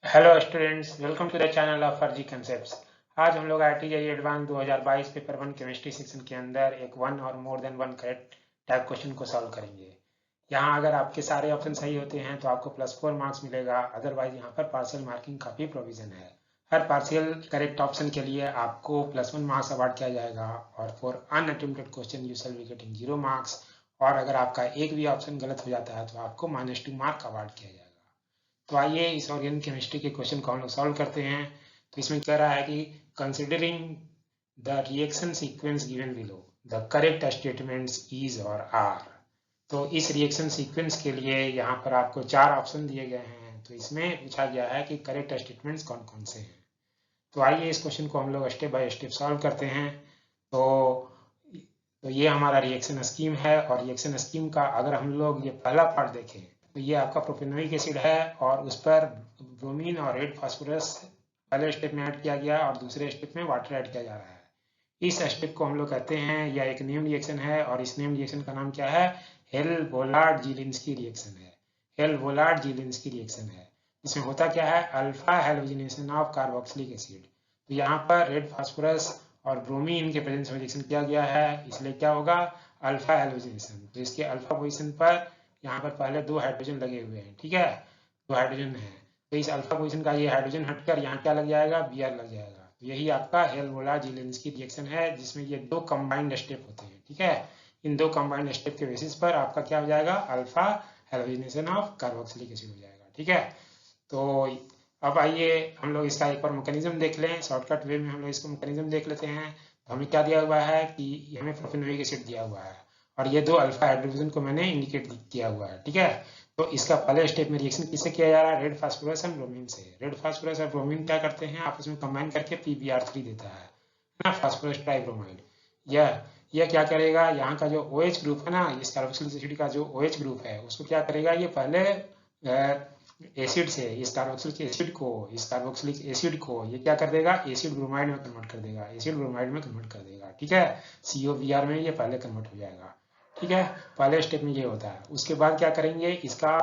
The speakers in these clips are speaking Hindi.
Hello students, welcome to the channel of फर्जी कंसेप्ट्स। आज हम लोग RTI advance 2022 paper one chemistry section के अंदर एक वन और more than one correct type question को सॉल्व करेंगे। यहाँ अगर आपके सारे ऑप्शन सही होते हैं तो आपको +4 मार्क्स मिलेगा, अदरवाइज यहाँ पर पार्शियल मार्किंग का भी प्रोविजन है। हर पार्शियल करेक्ट ऑप्शन के लिए आपको +1 मार्क्स अवार्ड किया जाएगा और for unattempted question you shall be getting 0 marks. और अगर आपका एक भी ऑप्शन गलत हो जाता है तो आपको -2 मार्क अवार्ड किया जाएगा। तो आइए इस ऑर्गेनिक केमिस्ट्री के क्वेश्चन को हम लोग सॉल्व करते हैं। तो इसमें कह रहा है कि considering the reaction sequence given below the correct statements is और आर। तो इस रिएक्शन सीक्वेंस के लिए यहाँ पर आपको 4 ऑप्शन दिए गए हैं। तो इसमें पूछा गया है कि करेक्ट स्टेटमेंट्स कौन कौन से हैं। तो आइए इस क्वेश्चन को हम लोग स्टेप बाय स्टेप सॉल्व करते हैं। तो ये हमारा रिएक्शन स्कीम है और रिएक्शन स्कीम का अगर हम लोग ये पहला पार्ट देखें तो ये आपका प्रोपेनोइक एसिड है और उस पर ब्रोमीन और रेड फास्फोरस पहले स्टेप में ऐड किया गया और दूसरे स्टेप में वाटर ऐड किया जा रहा है। इस स्टेप को हम लोग कहते हैं, यह एक नेम रिएक्शन है और इस नेम रिएक्शन का नाम क्या है? हेल-वोलार्ड-ज़ीलिंस्की रिएक्शन है। हेल-वोलार्ड-ज़ीलिंस्की रिएक्शन है। इसमें होता क्या है? Alpha halogenation of carboxylic acid. तो यहाँ पर रेड फास्फोरस और ब्रोमीन के प्रेजेंस में रिएक्शन किया गया है, इसलिए क्या होगा? Alpha halogenation. तो इसके अल्फा पोजीशन पर यहाँ पर पहले 2 हाइड्रोजन लगे हुए हैं, ठीक है? 2 हाइड्रोजन है, तो इस अल्फा पोजीशन का ये हाइड्रोजन हटकर यहाँ क्या लग जाएगा? Br लग जाएगा। तो यही आपका हेल-वोलार्ड-ज़ीलिंस्की रिएक्शन है जिसमें ये 2 कंबाइंड स्टेप होते हैं, ठीक है? इन 2 कंबाइंड स्टेप के बेसिस पर आपका क्या हो जाएगा? Alpha halogenation of carboxylic acid हो जाएगा, ठीक है? तो अब आइए हम लोग इसका एक बार मैकेनिज्म देख लें, शॉर्टकट वे में हम लोग इसको मैकेनिज्म देख लेते हैं। तो हमें क्या दिया हुआ है कि हमें प्रोपेनोइक एसिड दिया हुआ है और ये 2 अल्फा हाइड्रोजन को मैंने इंडिकेट किया हुआ है, ठीक है? तो इसका पहले स्टेप में रिएक्शन किससे किया जा रहा है? रेड फास्फोरस और ब्रोमीन से। रेड फास्फोरस और ब्रोमीन क्या करते हैं? आपस में कंबाइन करके PbR3 देता है ना, फास्फोरस ट्राइब्रोमाइड। यह क्या करेगा? यहाँ का जो OH ग्रुप है ना, इस कार्बोक्सिलिक एसिड का जो OH ग्रुप है उसको क्या करेगा? ये पहले एसिड से इस कार्बोक्सिलिक एसिड को ये क्या कर देगा? एसिड ब्रोमाइड में कन्वर्ट कर देगा, एसिड ब्रोमाइड में कन्वर्ट कर देगा, ठीक है? COBr में ये पहले कन्वर्ट हो जाएगा, ठीक है? पहले स्टेप में ये होता है। उसके बाद क्या करेंगे? इसका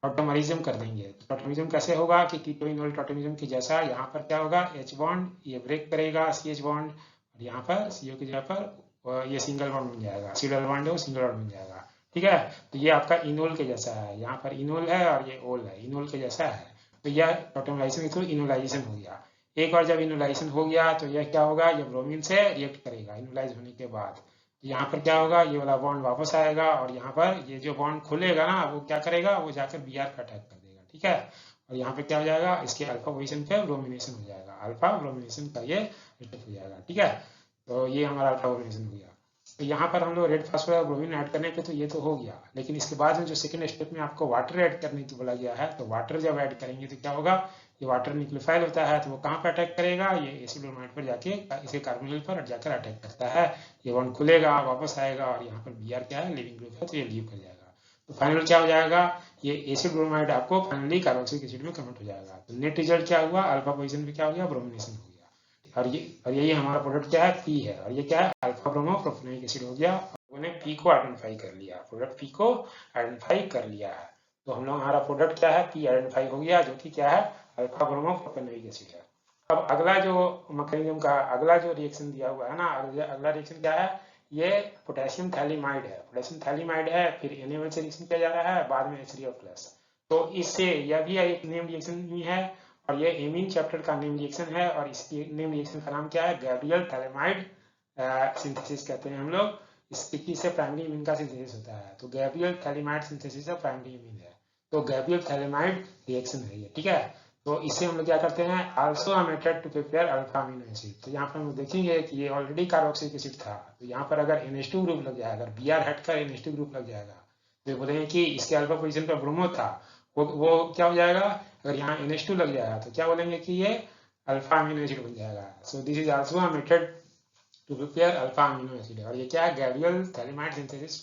टॉटोमरिज्म कर देंगे। टॉटोमरिज्म कैसे होगा कि कीटोइनोल टॉटोमरिज्म की जैसा यहाँ पर क्या होगा? H बॉन्ड ये ब्रेक करेगा CH बॉन्ड और यहाँ पर CO की जगह पर ये सिंगल बॉन्ड बन जाएगा, सिंगल बॉन्ड है वो सिंगल बॉन्ड बन जाएगा, ठीक है? तो ये आपका इनोल के जैसा है, यहाँ पर इनोल है और ये ओल है, इनोल के जैसा है। तो यह टोटमलाइजेशन के थ्रू इनोलाइजेशन हो गया। एक बार जब इनोलाइजेशन हो गया तो यह क्या होगा? ये ब्रोमीन से रिएक्ट करेगा इनोलाइज होने के बाद। तो यहाँ पर क्या होगा? ये वाला बॉन्ड वापस आएगा और यहाँ पर ये जो बॉन्ड खुलेगा ना वो क्या करेगा? वो जाकर Br पर अटैक कर देगा, ठीक है? और यहाँ पे क्या हो जाएगा? इसके अल्फा पोजीशन पे ब्रोमिनेशन हो जाएगा, अल्फा ब्रोमिनेशन का ये स्टेप हो जाएगा, ठीक है? तो ये हमारा अल्फा ब्रोमिनेशन हो गया। तो यहाँ पर हम लोग रेड फास्फोरस और ब्रोमीन ऐड करने पे तो ये तो हो गया, लेकिन इसके बाद में जो सेकंड स्टेप में आपको वाटर ऐड करने की बोला गया है, तो वाटर जब ऐड करेंगे तो क्या होगा? ये वाटर न्यूक्लियोफाइल होता है तो वो कहाँ पर अटैक करेगा? ये एसिड ब्रोमाइड पर जाके इसे कार्बोनिल पर जाकर अटैक करता है। ये बॉन्ड खुलेगा वापस आएगा और यहाँ पर Br क्या है? लिविंग ग्रुप है तो ये लीव कर जाएगा। तो फाइनल क्या हो जाएगा? ये एसिड ब्रोमाइड आपको फाइनली कार्बोक्सिलिक एसिड में कन्वर्ट हो जाएगा। तो नेट रिजल्ट क्या हुआ? अल्फा पोजीशन पे क्या हो गया? ब्रोमिनेशन हो गया। और यही हमारा प्रोडक्ट क्या है? P है और ये क्या है? अल्फा ब्रोमो प्रोपेनोइक एसिड हो गया। लोगों ने P को आइडेंटिफाई कर लिया, प्रोडक्ट P को आइडेंटिफाई कर लिया है। तो हम लोग हमारा प्रोडक्ट क्या है? P आइडेंटिफाई हो गया, जो कि क्या है? अल्फा ब्रोमो प्रोपेनोइक एसिड है। अब अगला जो मैकेनिज्म का अगला जो रिएक्शन दिया हुआ है ना, अगला रिएक्शन क्या है? ये पोटेशियम थैलीमाइड है, पोटेशियम थैलीमाइड है, फिर NaOH से रिएक्शन किया जा रहा है, बाद में H3O+। तो इससे यह भी एक नेम रिएक्शन ही है और ये एमीन चैप्टर का नेम रिएक्शन है और इसकी नेम रिएक्शन का नाम क्या है? गैब्रियल थैलेमाइड सिंथेसिस कहते हैं हम लोग। इसकी से प्राइमरी इमीन का सिंथेसिस होता है, तो गैब्रियल थैलेमाइड सिंथेसिस है, प्राइमरी इमीन है। तो गैब्रियल थैलेमाइड रिएक्शन है ये, ठीक है? तो इससे हम लोग क्या करते हैं? Also a method to prepare alpha amino acid. तो यहाँ पर हम देखेंगे कि ये ऑलरेडी कार्बोक्सिलिक एसिड था, तो यहाँ पर अगर NH2 ग्रुप लग जाएगा, अगर Br हटकर NH2 ग्रुप लग जाएगा तो बोलेंगे कि इसके अल्फा पोजीशन पर ब्रोमो था, वो क्या हो जाएगा? अगर यहाँ NH2 लग जाएगा तो क्या बोलेंगे कि ये अल्फा अमीनो एसिड बन जाएगा। So this is also a method to prepare alpha amino acid. और ये क्या है? Gabriel phthalimide synthesis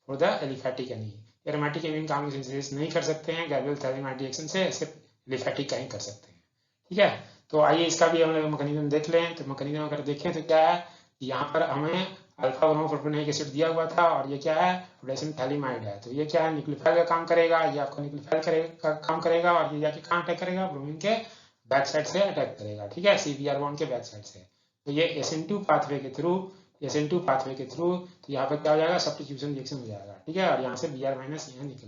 for the aliphatic amine. Aromatic amine का हम सिंथेसिस नहीं कर सकते हैं गैब्रियल थैलेमाइड रिएक्शन से, सिर्फ एलिफैटिक का ही कर सकते हैं, ठीक है? तो आइए इसका भी हम लोग मैकेनिज्म देख लें। तो मैकेनिज्म अगर देखें तो क्या है? यहाँ पर हमें अल्फा ब्रोमो प्रोपेनोइक एसिड दिया हुआ था और ये क्या है? पोटेशियम थैलीमाइड है। तो ये क्या है? न्यूक्लियोफाइल का काम करेगा, ये आपका न्यूक्लियोफाइल का काम करेगा और ये जाके कहाँ अटैक करेगा? ब्रोमीन के बैक साइड से अटैक करेगा, ठीक है, CBr बॉन्ड के बैक साइड से। तो ये SN2 पाथवे के थ्रू तो यहाँ पर क्या हो जाएगा, सब्स्टिट्यूशन रिएक्शन हो जाएगा, ठीक है। और यहाँ से Br माइनस यहाँ निकल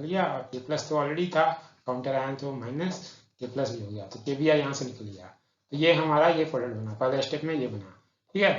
गया और K प्लस तो ऑलरेडी था, काउंटर आयन तो माइनस K प्लस भी हो गया, तो KBr यहाँ से निकल गया। तो ये हमारा ये प्रोडक्ट बना, पहले स्टेप में ये बना, ठीक है।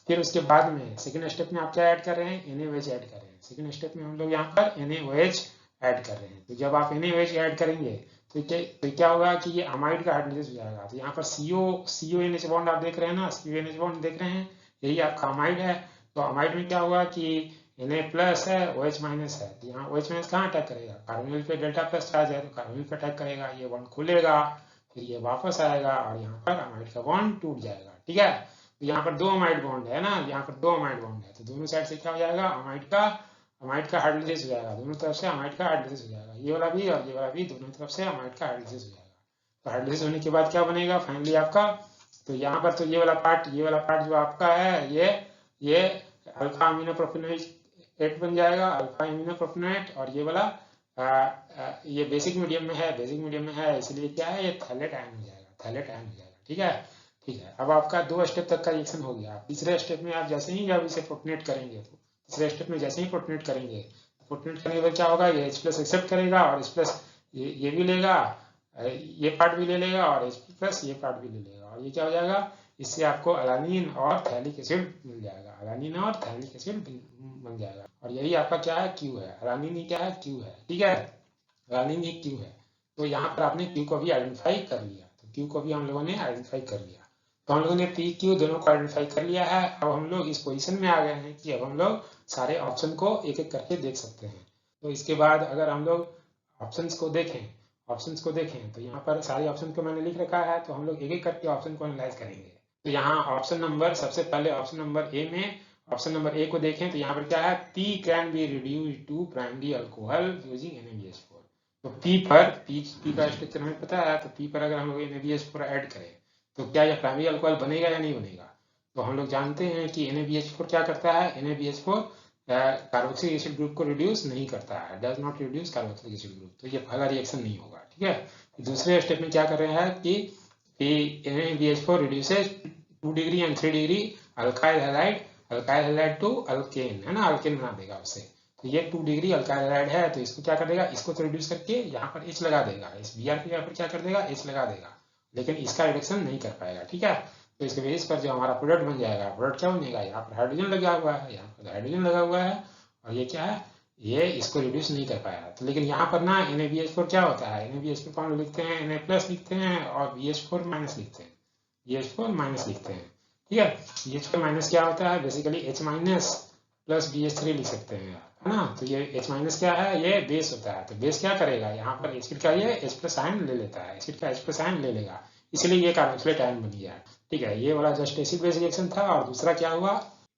फिर उसके बाद में सेकंड स्टेप में आप क्या ऐड कर रहे हैं, NaOH ऐड कर रहे हैं। सेकंड स्टेप में हम लोग यहाँ पर NaOH ऐड कर रहे हैं। तो जब आप NaOH ऐड करेंगे तो क्या होगा कि ये अमाइड का हाइड्रोलाइसिस हो जाएगा। तो यहाँ पर CONH बॉन्ड आप देख रहे हैं ना, CONH बॉन्ड देख रहे हैं, यही आपका अमाइड है। तो अमाइड में क्या होगा कि Na प्लस है, OH माइनस है। तो यहाँ OH माइनस कहाँ अटैक करेगा, कार्बोनिल पे डेल्टा प्लस चार्ज है, तो कार्बोनिल पे अटैक करेगा, ये बॉन्ड खुलेगा, फिर ये वापस आएगा और यहाँ पर अमाइड का बॉन्ड टूट जाएगा, ठीक है। तो यहाँ पर 2 अमाइड बॉन्ड है ना, यहाँ पर 2 अमाइड बॉन्ड है, तो दोनों साइड से क्या हो जाएगा, अमाइड का हाइड्रोलाइसिस हो जाएगा, दोनों तरफ से अमाइड का हाइड्रोलाइसिस हो जाएगा, ये वाला भी और ये वाला भी, दोनों तरफ से अमाइड का हाइड्रोलाइसिस हो जाएगा। तो हाइड्रोलाइसिस होने के बाद क्या बनेगा फाइनली आपका, तो यहाँ पर तो ये वाला पार्ट जो आपका है, ये अल्फा अमीनो प्रोपियोनेट बन जाएगा, अल्फा अमीनो प्रोपियोनेट। और ये वाला ये बेसिक मीडियम में है, इसलिए क्या है, ये थैलेट आयन हो जाएगा, ठीक है। अब आपका 2 स्टेप तक का रिएक्शन हो गया। तीसरे स्टेप में आप जैसे ही जब इसे प्रोटोनेट करेंगे, तो तीसरे स्टेप में जैसे ही प्रोटोनेट करेंगे, प्रोटोनेट करने के बाद क्या होगा, ये H+ एक्सेप्ट करेगा और H+ ये भी लेगा, ये पार्ट भी ले लेगा और H+ ये पार्ट भी ले लेगा, और ये क्या हो जाएगा, इससे आपको अलानिन और थैलिक एसिड मिल जाएगा, अलानिन और थैलिक एसिड बन जाएगा। और यही आपका क्या है, Q है, अलानिन ही क्या है, Q है, ठीक है, अलानिन ही Q है। तो यहाँ पर आपने Q को भी आइडेंटिफाई कर लिया, तो Q को भी हम लोगों ने आइडेंटिफाई कर लिया। तो हम लोगों ने P Q दोनों को आइडेंटिफाई कर लिया है। अब हम लोग इस पोजीशन में आ गए हैं कि अब हम लोग सारे ऑप्शन को एक एक करके देख सकते हैं। तो इसके बाद अगर हम लोग ऑप्शंस को देखें तो यहाँ पर सारे ऑप्शन को मैंने लिख रखा है, तो हम लोग एक एक करके ऑप्शन को एनालाइज करेंगे। तो यहाँ सबसे पहले ऑप्शन नंबर ए में, ऑप्शन नंबर ए को देखें तो यहाँ पर क्या है, P can be reduced to primary alcohol using NaBH4। तो P का स्ट्रक्चर हमें पता है, तो P पर अगर हम लोग NaBH4 ऐड करें तो क्या यह प्राइमरी अल्कोहल बनेगा या नहीं बनेगा। तो हम लोग जानते हैं कि NaBH4 क्या करता है, NaBH4 कार्बोक्सिलिक एसिड ग्रुप को रिड्यूस नहीं करता है, does not reduce carboxylic acid group, तो ये पहला रिएक्शन नहीं होगा, ठीक है। दूसरे स्टेप में क्या कर रहे हैं कि NaBH4 reduces 2 degree and 3 degree alkyl halide to alkane, है ना, अल्केन बना देगा उससे। तो ये 2 डिग्री अल्काइल हैलाइड है, तो इसको क्या कर देगा, इसको तो रिड्यूस करके यहाँ पर H लगा देगा, इस Br के यहाँ पर क्या कर देगा, H लगा देगा, लेकिन इसका रिडक्शन नहीं कर पाएगा, ठीक है। तो इसके बेसिस पर जो हमारा प्रोडक्ट बन जाएगा, प्रोडक्ट क्या बनेगा, यहाँ पर हाइड्रोजन लगा हुआ है, यहाँ पर हाइड्रोजन लगा हुआ है, और ये क्या है, ये इसको रिड्यूस नहीं कर पाया। तो लेकिन यहाँ पर ना NaBH4 क्या होता है, NaBH4 को हम लिखते हैं Na+ लिखते हैं और BH4 माइनस लिखते हैं, ठीक है। BH4 माइनस क्या होता है, बेसिकली H- प्लस BH3 लिख सकते हैं, है ना। तो ये H- क्या है, ये बेस होता है। तो बेस क्या करेगा, यहाँ पर एसिड का ये H+ आयन ले लेता है, एसिड का H+ आयन ले लेगा, इसलिए ये कार्बोक्सिलेट आयन बन गया, ठीक है। ये वाला जस्ट एसिड बेस रिएक्शन था, और दूसरा क्या हुआ,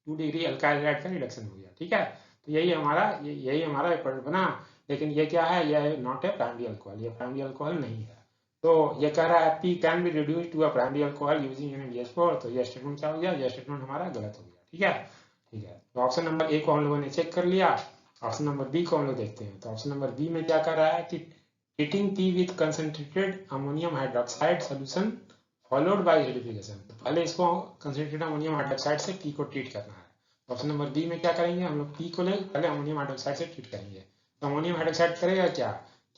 2 डिग्री अल्काइल हैलाइड का रिडक्शन हो गया, ठीक है। तो यही हमारा प्रोडक्ट बना। लेकिन ये क्या है, ये नॉट ए प्राइमरी अल्कोहल, ये प्राइमरी अल्कोहल नहीं है। तो ये कह रहा है P can be reduced to a primary alcohol using NaBH4, तो ये स्टेटमेंट क्या हो गया, ये स्टेटमेंट हमारा गलत हो गया, ठीक है। तो ऑप्शन नंबर ए को हम लोगों ने चेक कर लिया। ऑप्शन नंबर बी को हम लोग देखते हैं। तो ऑप्शन नंबर बी में क्या कर रहा है कि treating P with concentrated ammonium hydroxide solution followed by acidification. तो पहले इसको कंसंट्रेटेड अमोनियम हाइड्रोक्साइड से P को ट्रीट करना है। ऑप्शन नंबर बी में क्या करेंगे, हम लोग P को पहले अमोनियम हाइड्रोक्साइड से ट्रीट करेंगे। तो अमोनियम हाइड्रोक्साइड करेगा क्या,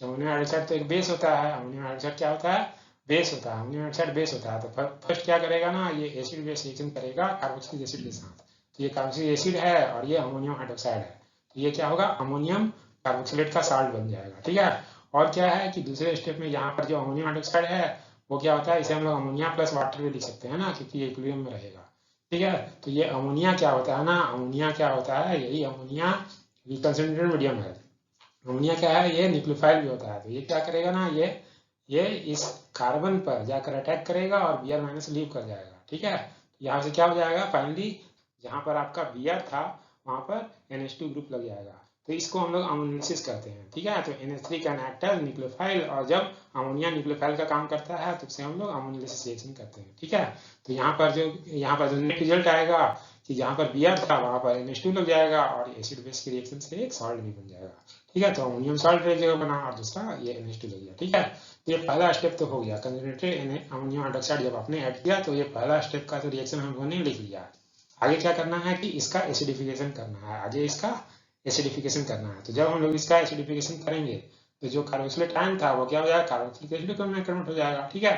अमोनियम हाइड्रोक्साइड तो एक बेस होता है, अमोनियम हाइड्रोक्साइड क्या होता है, बेस होता है, अमोनियम हाइड्रोक्साइड बेस होता है। तो फर्स्ट क्या करेगा ना, ये एसिड बेस रिएक्शन करेगा कार्बोक्सिलिक एसिड के साथ। तो ये कार्बोक्सिलिक एसिड है और ये अमोनियम हाइड्रोक्साइड है, तो ये क्या होगा, अमोनियम कार्बोक्सिलेट का साल्ट बन जाएगा, ठीक है। और क्या है कि दूसरे स्टेप में यहाँ पर जो अमोनियम हाइड्रोक्साइड है वो क्या होता है, इसे हम लोग अमोनिया प्लस वाटर भी लिख सकते हैं ना, क्योंकि ये इक्विलिब्रियम में रहेगा, ठीक है। तो ये अमोनिया क्या होता है ना, अमोनिया क्या होता है, यही अमोनिया कंसंट्रेटेड मीडियम है। अमोनिया क्या है, ये न्यूक्लियोफाइल भी होता है। तो ये क्या करेगा ना, ये इस कार्बन पर जाकर अटैक करेगा और Br माइनस लीव कर जाएगा, ठीक है। यहाँ से क्या हो जाएगा, फाइनली जहाँ पर आपका Br था वहाँ पर NH2 ग्रुप लग जाएगा। तो इसको हम लोग अमोनिलिसिस करते हैं, ठीक है। तो NH3 can act as nucleophile, और जब अमोनिया न्यूक्लियोफाइल का काम करता है तो उसे हम लोग अमोनिलिसिस रिएक्शन करते हैं, ठीक है। तो यहाँ पर जो नेट रिजल्ट आएगा कि जहाँ पर Br था वहाँ पर NH2 लग जाएगा और एसिड बेस की रिएक्शन से एक सॉल्ट भी बन जाएगा। ठीक है, तो अमोनियम सॉल्ट एक जगह बना और दूसरा ये NH2 लग गया। ठीक है, तो ये पहला स्टेप तो हो गया। कंसंट्रेटेड अमोनियम हाइड्रोक्साइड जब आपने ऐड किया तो ये पहला स्टेप का तो रिएक्शन हम लोगों ने लिख लिया। आगे क्या करना है कि इसका एसिडिफिकेशन करना है, आगे इसका एसिडिफिकेशन करना है। तो जब हम लोग इसका एसिडिफिकेशन करेंगे तो जो कार्बोक्सिलेट आयन था वो क्या हो जाएगा, कार्बोक्सिलिक एसिड में कन्वर्ट हो जाएगा। ठीक है,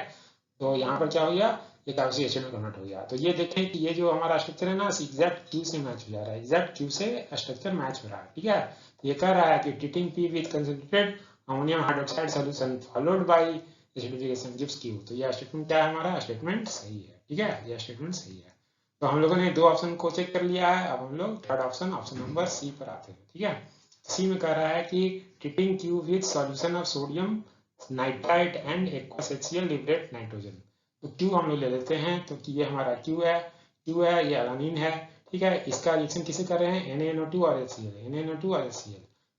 तो यहाँ पर क्या हो गया, ये कार्बोक्सिलिक एसिड में कन्वर्ट हो गया। तो ये देखें कि ये जो हमारा स्ट्रक्चर है ना एग्जैक्ट क्यू से मैच हो जा रहा है, एग्जैक्ट क्यू से स्ट्रक्चर मैच हो रहा है। ठीक है, तो ये कह रहा है कि treating P with concentrated ammonium hydroxide solution followed by acidification gives Q. तो यह स्टेटमेंट क्या है, हमारा स्टेटमेंट सही है। ठीक है, यह स्टेटमेंट सही है। तो हम लोगों ने दो ऑप्शन को चेक कर लिया है। अब हम लोग थर्ड ऑप्शन नंबर सी पर आते हैं। ठीक है, सी में कह रहा है कि treating Q with solution of sodium nitrite and aqueous HCl liberate nitrogen. तो क्यू हम लोग ले लेते हैं, तो ये हमारा क्यू है, ये एलानिन है। ठीक है, इसका रिएक्शन किसे कर रहे हैं, NaNO2 और HCl।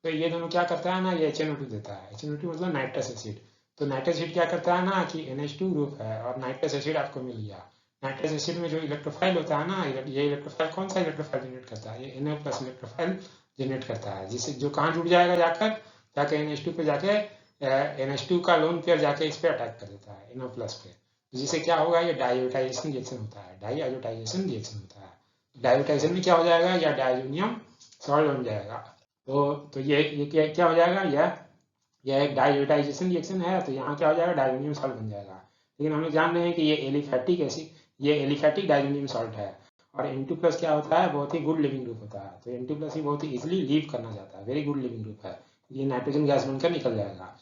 तो ये दोनों क्या करता है ना, ये HNO2 देता है। HNO2 मतलब नाइट्रस एसिड। तो नाइट्रस एसिड क्या करता है ना कि NH2 ग्रुप है और नाइट्रस एसिड आपको मिल गया। नाइट्रस एसिड में जो इलेक्ट्रोफाइल होता है ना, ये इलेक्ट्रोफाइल कौन सा इलेक्ट्रोफाइल जनरेट करता है, ये Na+ इलेक्ट्रोफाइल जनरेट करता है, जिससे जो कहाँ जुड़ जाएगा, जाके NH2 पे जाके NH2 का लोन पेयर जाके इस पे अटैक कर देता है NO+ पे, जिससे क्या होगा, ये डाइऑटाइजेशन रिएक्शन होता है। डाइऑटाइजेशन रिएक्शन होता है। डाइऑटाइजेशन में क्या हो जाएगा, या डायजोनियम सॉल्ट बन जाएगा। तो ये क्या हो जाएगा, यह एक डाइऑटाइजेशन रिएक्शन है। तो यहाँ क्या हो जाएगा, डायजोनियम सॉल्ट बन जाएगा। लेकिन हम लोग जान रहे हैं कि ये एलिफैटिक डायजोनियम सॉल्ट है और N2+ क्या होता है, बहुत ही गुड लिविंग ग्रुप होता है। तो N2+ ही बहुत ही इजिली लीव करना चाहता है, वेरी गुड लिविंग ग्रुप है। ये नाइट्रोजन गैस बनकर निकल जाएगा।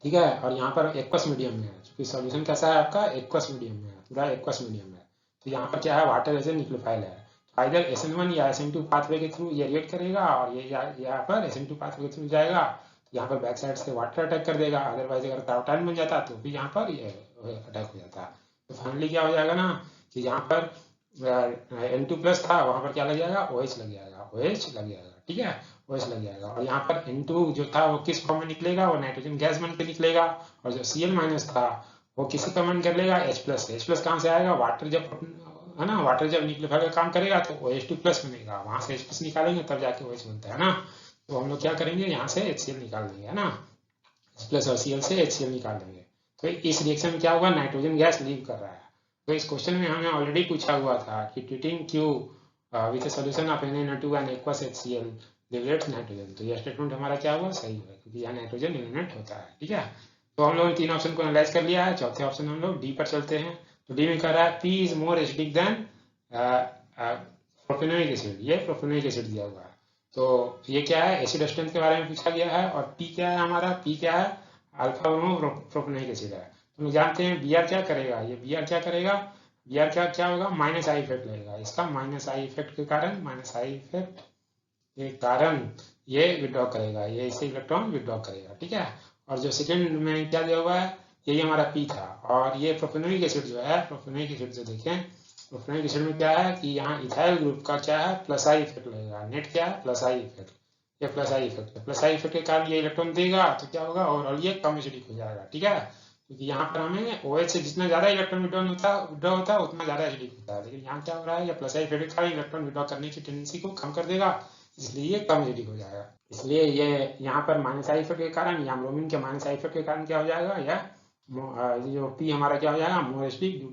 ठीक है, और यहाँ पर एक्वस मीडियम में है, क्योंकि सॉल्यूशन कैसा है आपका, एक्वस मीडियम में है, पूरा एक्वस मीडियम है। तो यहाँ पर क्या है, वाटर एज ए न्यूक्लियोफाइल है। आइदर SN1 या SN2 पाथवे के थ्रू ये रिएक्ट करेगा और ये यहाँ पर SN2 पाथवे के थ्रू जाएगा। यहाँ पर बैक साइड से वाटर अटैक कर देगा। अदरवाइज अगर कार्बोटाइल बन जाता तो भी यहाँ पर ये अटैक हो जाता। तो फाइनली क्या हो जाएगा ना कि यहाँ पर N2+ था, वहाँ पर क्या लग जाएगा, OH लग जाएगा। ठीक है, OH लग जाएगा। और यहाँ पर N2 जो था वो किस फॉर्म में निकलेगा, वो नाइट्रोजन गैस बन के निकलेगा। और जो Cl- था वो किसी कमेंट कर लेगा, H+ कहाँ से आएगा, वाटर जब है ना, वाटर जब न्यूक्लियोफाइल का काम करेगा तो OH2+ बनेगा, वहां से H+ निकालेंगे तब जाके OH बनता है ना। तो हम लोग क्या करेंगे, यहाँ से HCl निकाल देंगे, है ना, H+ और Cl से HCl निकाल देंगे। तो इस रिएक्शन में क्या होगा, नाइट्रोजन गैस लीव कर रहा है। तो इस क्वेश्चन में हमें ऑलरेडी पूछा हुआ था कि treating Q with a solution of NaNO2 and aqueous HCl liberates nitrogen. तो यह स्टेटमेंट हमारा क्या हुआ, सही हुआ, क्योंकि यह नाइट्रोजन एलिमिनेट होता है। ठीक है, तो हम लोग तीन ऑप्शन को एनालाइज कर लिया है। चौथे ऑप्शन हम लोग डी पर चलते हैं। तो डी में कह रहा है P is more acidic than propanoic acid. ये प्रोपेनोइक एसिड दिया हुआ है। तो ये क्या है, एसिड स्ट्रेंथ के बारे में पूछा गया है। और P क्या है हमारा, P क्या है, अल्फा ब्रोमो प्रोपेनोइक एसिड है। तो हम जानते हैं Br क्या करेगा, ये Br क्या करेगा, Br क्या होगा, माइनस आई इफेक्ट लगेगा इसका। माइनस आई इफेक्ट के कारण ये विड्रॉ करेगा, ये इसे इलेक्ट्रॉन विड्रॉ करेगा। ठीक है, और जो सेकंड में क्या दिया हुआ है, यही हमारा P था। और ये प्रोपेनोइक एसिड जो है, प्रोपेनोइक एसिड जो देखें, प्रोपेनोइक एसिड में क्या है कि यहाँ इथाइल ग्रुप का क्या है, प्लस आई इफेक्ट लगेगा। नेट क्या है, प्लस आई इफेक्ट। ये प्लस आई इफेक्ट है, प्लस आई इफेक्ट के कारण ये इलेक्ट्रॉन देगा तो क्या होगा, ओवरऑल ये कम एसिडिक हो जाएगा। ठीक है, क्योंकि यहाँ पर हमें OH से जितना ज्यादा इलेक्ट्रॉन विड्रॉ होता है उतना ज्यादा एसिडिक होता है। लेकिन यहाँ क्या हो रहा है, ये प्लस आई इफेक्ट के कारण इलेक्ट्रॉन विड्रॉ करने की टेंडेंसी को कम कर देगा, इसलिए ये कम एसिडिक हो जाएगा। इसलिए ये यहाँ पर माइनस आई इफेक्ट के कारण, या ब्रोमीन के माइनस आई इफेक्ट के कारण क्या हो जाएगा, या जो P हमारा क्या हो जाएगा, more acidic due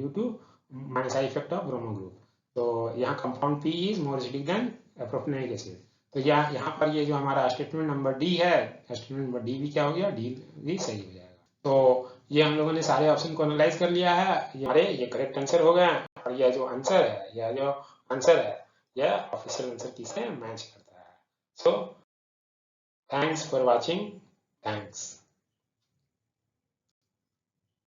to minus I effect of bromo group. तो यहाँ compound P is more acidic than propanoic acid. तो यहाँ पर ये जो हमारा स्टेटमेंट नंबर डी है, स्टेटमेंट नंबर डी भी क्या हो गया, डी भी सही हो जाएगा। तो ये हम लोगों ने सारे ऑप्शन को एनालाइज कर लिया है। ये करेक्ट आंसर हो गए। और यह जो आंसर है यह ऑफिशियल आंसर की से मैच करता है। So thanks for watching. Thanks.